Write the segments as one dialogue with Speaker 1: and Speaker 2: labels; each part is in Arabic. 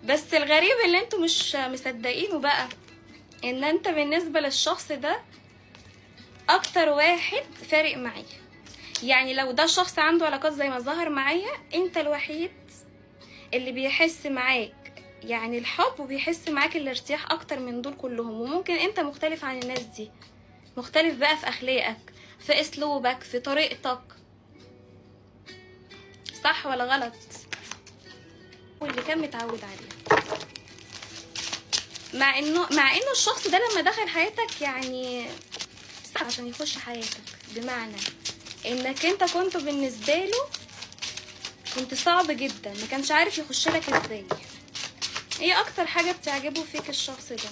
Speaker 1: بس الغريب اللي انتوا مش مصدقينه بقى، ان انت بالنسبة للشخص ده اكتر واحد فارق معايا. يعني لو ده شخص عنده علاقات زي ما ظهر معايا، انت الوحيد اللي بيحس معاك يعني الحب، وبيحس معاك الارتياح اكتر من دول كلهم. وممكن انت مختلف عن الناس دي، مختلف بقى في اخلاقك، في اسلوبك، في طريقتك. صح ولا غلط؟ واللي كان متعود عليه. مع انه الشخص ده لما دخل حياتك يعني عشان يخش حياتك، بمعنى انك انت كنت بالنسبه له كنت صعب جدا، ما كانش عارف يخش لك ازاي. ايه اكتر حاجه بتعجبه فيك الشخص ده؟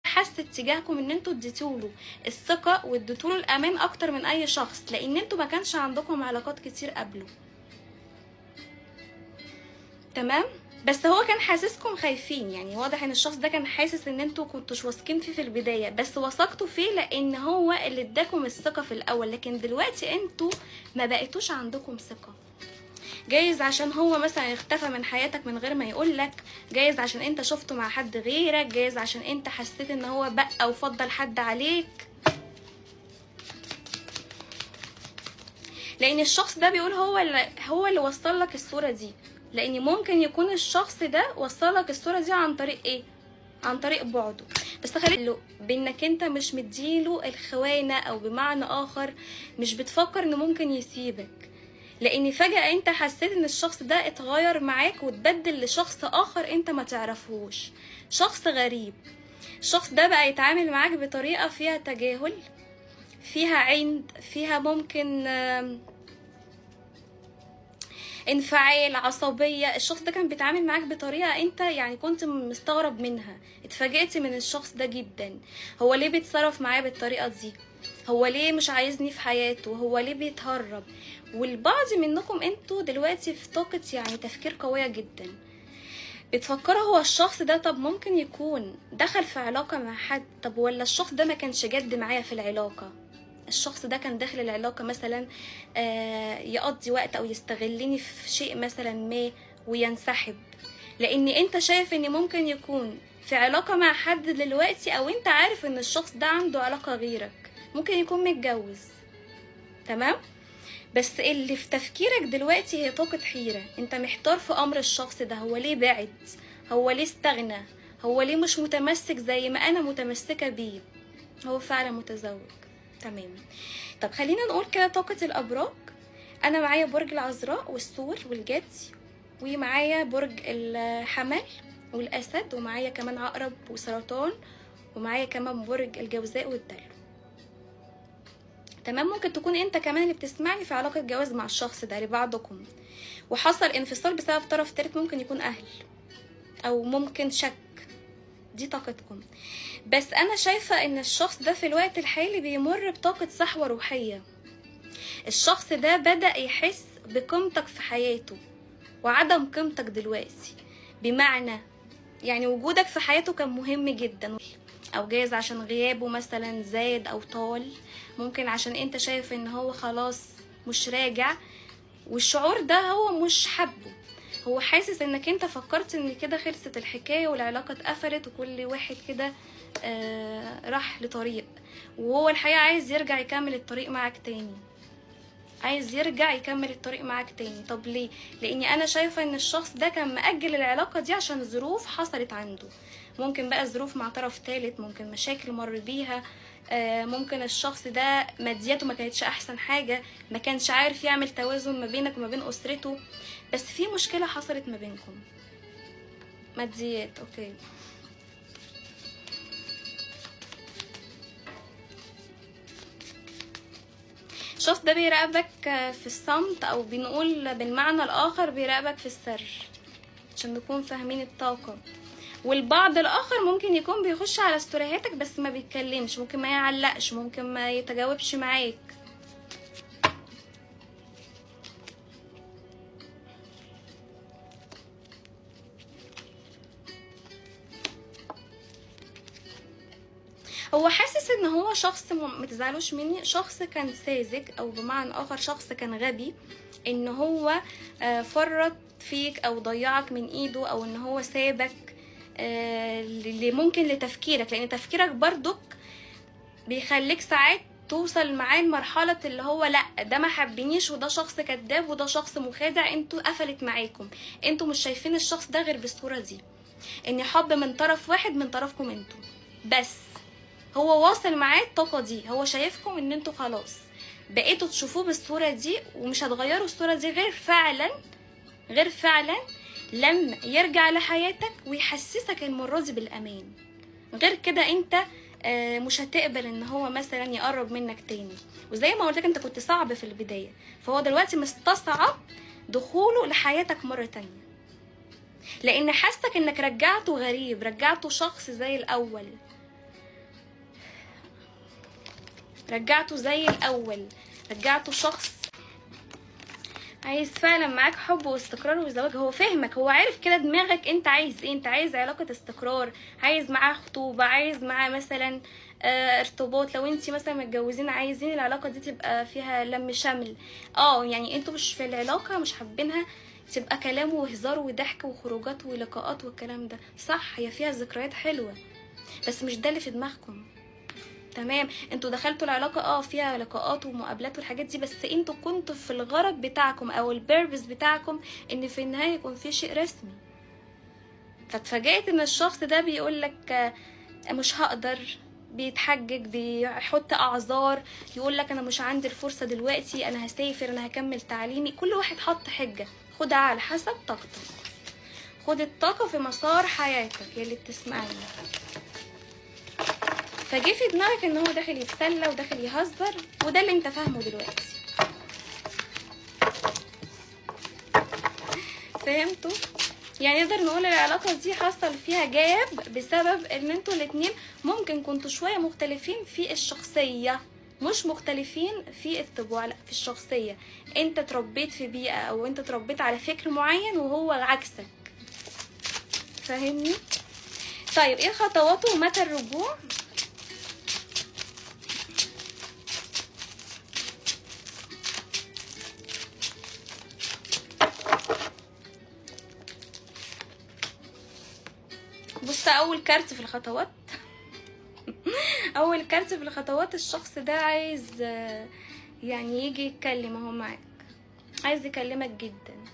Speaker 1: حس اتجاهكم ان انتوا اديتوله الثقه واديتوله الامان اكتر من اي شخص، لان انتوا ما كانش عندكم علاقات كتير قبله. تمام. بس هو كان حاسسكم خايفين، يعني واضح ان الشخص ده كان حاسس ان انتوا كنتوش واثقين فيه في البدايه، بس وثقتوا فيه لان هو اللي اداكم الثقه في الاول. لكن دلوقتي انتوا ما بقيتوش عندكم ثقه. جايز عشان هو مثلا اختفى من حياتك من غير ما يقولك، جايز عشان انت شفته مع حد غيرك، جايز عشان انت حسيت ان هو بقى وفضل حد عليك. لان الشخص ده بيقول هو اللي وصل لك الصوره دي، لان ممكن يكون الشخص ده وصل لك الصوره دي عن طريق ايه؟ عن طريق بعده. بس خلي بانك انت مش مديله الخوانه، او بمعنى اخر مش بتفكر انه ممكن يسيبك، لان فجأة انت حسيت ان الشخص ده اتغير معاك واتبدل لشخص اخر انت ما تعرفهوش، شخص غريب. الشخص ده بقى يتعامل معاك بطريقة فيها تجاهل، فيها عند، فيها ممكن انفعال، عصبية. الشخص ده كان بيتعامل معاك بطريقة انت يعني كنت مستغرب منها، اتفاجئت من الشخص ده جدا. هو ليه بيتصرف معايا بالطريقة دي؟ هو ليه مش عايزني في حياته؟ هو ليه بيتهرب؟ والبعض منكم انتوا دلوقتي في طاقة يعني تفكير قوية جدا، بتفكروا هو الشخص ده طب ممكن يكون دخل في علاقة مع حد، طب ولا الشخص ده ما كانش جد معايا في العلاقة، الشخص ده كان داخل العلاقة مثلا يقضي وقت او يستغلني في شيء مثلا ما وينسحب. لان انت شايف ان ممكن يكون في علاقة مع حد دلوقتي، او انت عارف ان الشخص ده عنده علاقة غيرك، ممكن يكون متجوز. تمام. بس اللي في تفكيرك دلوقتي هي طاقة حيرة، انت محتار في امر الشخص ده، هو ليه بعد؟ هو ليه استغنى؟ هو ليه مش متمسك زي ما انا متمسكة بيه؟ هو فعلا متزوج. تمام. طب خلينا نقول كده طاقة الابراج. انا معايا برج العذراء والثور والجدي، ومعايا برج الحمل والاسد، ومعايا كمان عقرب وسرطان، ومعايا كمان برج الجوزاء والدلو. تمام. ممكن تكون انت كمان اللي بتسمعني في علاقة جواز مع الشخص ده لبعضكم، وحصل انفصال بسبب طرف تالت، ممكن يكون اهل او ممكن شك. دي طاقتكم. بس انا شايفة ان الشخص ده في الوقت الحالي بيمر بطاقة صحوة روحية. الشخص ده بدأ يحس بقيمتك في حياته وعدم قيمتك دلوقتي، بمعنى يعني وجودك في حياته كان مهم جدا، او جايز عشان غيابه مثلا زاد او طال، ممكن عشان انت شايف ان هو خلاص مش راجع، والشعور ده هو مش حبه. هو حاسس انك انت فكرت ان كده خلصت الحكاية والعلاقة اتقفلت وكل واحد كده راح لطريق، وهو الحقيقة عايز يرجع يكمل الطريق معاك تاني، عايز يرجع يكمل الطريق معاك تاني. طب ليه؟ لاني انا شايفة ان الشخص ده كان مأجل العلاقة دي عشان ظروف حصلت عنده، ممكن بقى ظروف مع طرف تالت، ممكن مشاكل مر بيها، ممكن الشخص ده مادياته ما كانتش احسن حاجة، ما كانش عارف يعمل توازن ما بينك وما بين اسرته، بس في مشكلة حصلت ما بينكم، ماديات. اوكي. الشخص ده بيراقبك في الصمت، او بنقول بالمعنى الاخر بيراقبك في السر، عشان نكون فاهمين الطاقة. والبعض الاخر ممكن يكون بيخش على ستوريهاتك بس ما بيتكلمش، ممكن ما يعلقش، ممكن ما يتجاوبش معاك. هو حاسس ان هو شخص ما تزعلوش مني، شخص كان ساذج، او بمعنى اخر شخص كان غبي، ان هو فرط فيك او ضيعك من ايده، او ان هو سابك اللي ممكن لتفكيرك، لان تفكيرك برضك بيخليك ساعات توصل معاه لمرحلة اللي هو لا ده ما حبنيش، وده شخص كذاب، وده شخص مخادع، انتوا قفلت معاكم، انتوا مش شايفين الشخص ده غير بالصورة دي، ان حب من طرف واحد من طرفكم انتوا بس. هو واصل معاه الطاقة دي، هو شايفكم ان انتوا خلاص بقيتوا تشوفوه بالصورة دي، ومش هتغيروا الصورة دي غير فعلا لما يرجع لحياتك ويحسسك المرة دي بالامان. غير كده انت مش هتقبل ان هو مثلا يقرب منك تاني. وزي ما قلت لك انت كنت صعب في البداية، فهو دلوقتي مستصعب دخوله لحياتك مرة تانية، لان حاسك انك رجعته غريب، رجعته شخص زي الاول، رجعته شخص عايز فعلا معاك حب واستقرار وزواج. هو فاهمك، هو عارف كده دماغك انت عايز ايه، انت عايز علاقة استقرار، عايز معاه خطوبة، عايز معاه مثلا ارتباط، لو انتي مثلا متجوزين عايزين العلاقة دي تبقى فيها لم شمل. يعني انتوا مش في العلاقة مش حابينها تبقى كلام وهزار وضحك وخروجات ولقاءات والكلام ده، صح هي فيها ذكريات حلوة، بس مش ده اللي في دماغكم. تمام، انتوا دخلتوا العلاقة فيها لقاءات ومقابلات والحاجات دي، بس انتوا كنتوا في الغرض بتاعكم او البيربس بتاعكم ان في النهاية يكون في شيء رسمي. فاتفاجئت ان الشخص ده بيقولك مش هقدر، بيتحجج، بيحط اعذار، يقولك انا مش عندي الفرصة دلوقتي، انا هسافر، انا هكمل تعليمي. كل واحد حط حجة، خدها على حسب طاقتك، خد الطاقة في مسار حياتك يلي بتسمعني. فجه في دماغك ان هو داخل يتسلى وداخل يهزر، وده اللي انت فاهمه دلوقتي. فهمتوا؟ يعني نقدر نقول العلاقة دي حصل فيها جاب بسبب ان انتوا الاتنين ممكن كنتوا شوية مختلفين في الشخصية، مش مختلفين في الطباع، لا في الشخصية. انت اتربيت في بيئة او انت اتربيت على فكر معين وهو عكسك. فاهمني؟ طيب ايه خطواته ومتى الرجوع؟ بص، اول كارت في الخطوات اول كارت في الخطوات الشخص ده عايز يعني يجي يتكلم اهو معاك، عايز يكلمك جدا.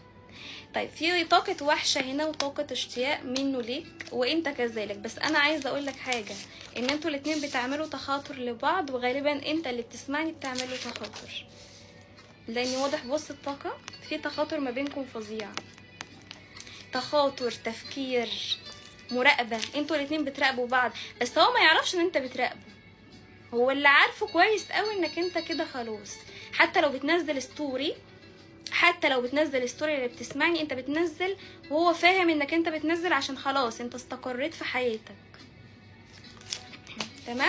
Speaker 1: طيب في طاقة وحشة هنا وطاقة اشتياق منه ليك وانت كذلك، بس انا عايزه اقول لك حاجة، ان انتوا الاتنين بتعملوا تخاطر لبعض، وغالبا انت اللي بتسمعني بتعملوا تخاطر، لان واضح بص الطاقة في تخاطر ما بينكم فظيع، تخاطر، تفكير، مراقبة، انتوا الاتنين بتراقبوا بعض، بس هو ما يعرفش ان انت بتراقبه. هو اللي عارفه كويس قوي انك انت كده خلاص، حتى لو بتنزل ستوري اللي بتسمعني انت بتنزل، وهو فاهم انك انت بتنزل عشان خلاص انت استقريت في حياتك. تمام.